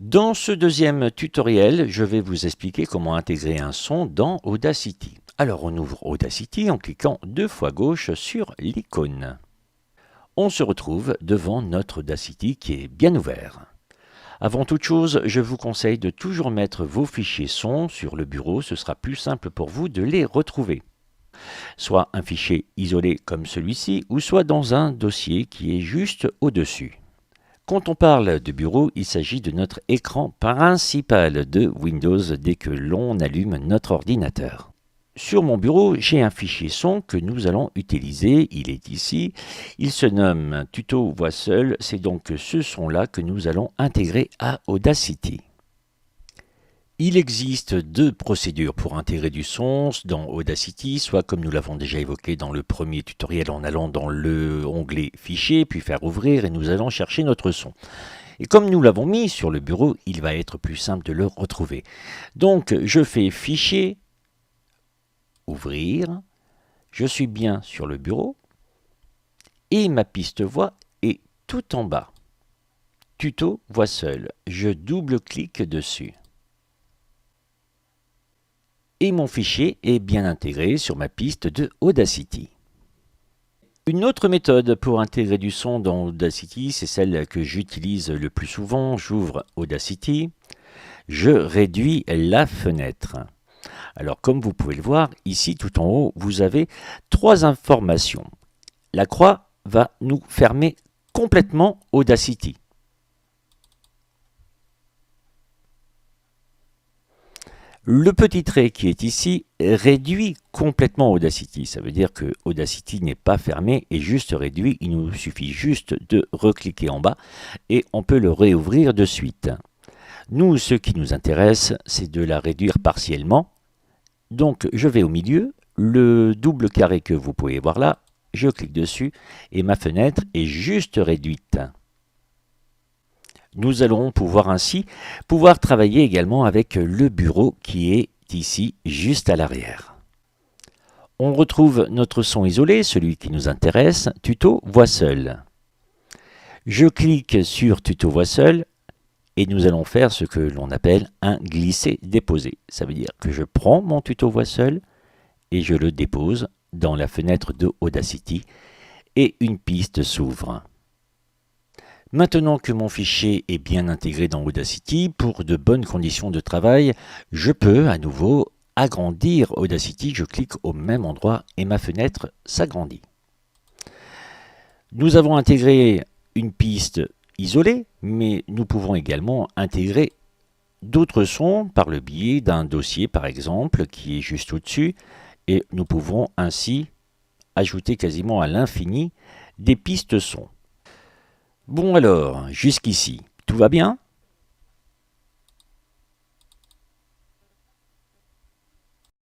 Dans ce deuxième tutoriel, je vais vous expliquer comment intégrer un son dans Audacity. Alors on ouvre Audacity en cliquant 2 fois gauche sur l'icône. On se retrouve devant notre Audacity qui est bien ouvert. Avant toute chose, je vous conseille de toujours mettre vos fichiers son sur le bureau, ce sera plus simple pour vous de les retrouver. Soit un fichier isolé comme celui-ci, ou soit dans un dossier qui est juste au-dessus. Quand on parle de bureau, il s'agit de notre écran principal de Windows dès que l'on allume notre ordinateur. Sur mon bureau, j'ai un fichier son que nous allons utiliser, il est ici. Il se nomme Tuto Voix Seule, c'est donc ce son-là que nous allons intégrer à Audacity. Il existe 2 procédures pour intégrer du son dans Audacity, soit comme nous l'avons déjà évoqué dans le premier tutoriel en allant dans l'onglet Fichier, puis faire ouvrir et nous allons chercher notre son. Et comme nous l'avons mis sur le bureau, il va être plus simple de le retrouver. Donc je fais Fichier, Ouvrir, je suis bien sur le bureau et ma piste voix est tout en bas. Tuto Voix Seule, je double-clique dessus. Et mon fichier est bien intégré sur ma piste de Audacity. Une autre méthode pour intégrer du son dans Audacity, c'est celle que j'utilise le plus souvent. J'ouvre Audacity, je réduis la fenêtre. Alors comme vous pouvez le voir, ici tout en haut, vous avez 3 informations. La croix va nous fermer complètement Audacity. Le petit trait qui est ici réduit complètement Audacity. Ça veut dire que Audacity n'est pas fermé et juste réduit. Il nous suffit juste de recliquer en bas et on peut le réouvrir de suite. Nous, ce qui nous intéresse, c'est de la réduire partiellement. Donc, je vais au milieu. Le double carré que vous pouvez voir là, je clique dessus et ma fenêtre est juste réduite. Nous allons ainsi pouvoir travailler également avec le bureau qui est ici juste à l'arrière. On retrouve notre son isolé, celui qui nous intéresse, Tuto Voix Seule. Je clique sur Tuto Voix Seule et nous allons faire ce que l'on appelle un glisser-déposer. Ça veut dire que je prends mon Tuto Voix Seule et je le dépose dans la fenêtre de Audacity et une piste s'ouvre. Maintenant que mon fichier est bien intégré dans Audacity, pour de bonnes conditions de travail, je peux à nouveau agrandir Audacity. Je clique au même endroit et ma fenêtre s'agrandit. Nous avons intégré une piste isolée, mais nous pouvons également intégrer d'autres sons par le biais d'un dossier par exemple qui est juste au-dessus et nous pouvons ainsi ajouter quasiment à l'infini des pistes sons. Bon alors, jusqu'ici, tout va bien ?